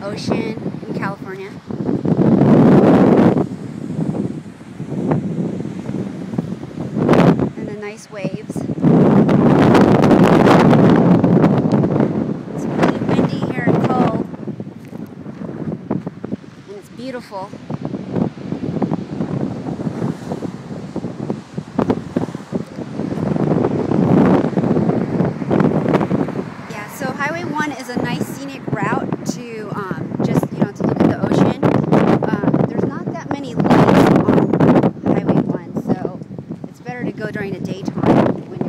ocean in California. And the nice waves. It's really windy here and cold. And it's beautiful. So Highway 1 is a nice scenic route to to look at the ocean. There's not that many lights on Highway 1, so it's better to go during the daytime when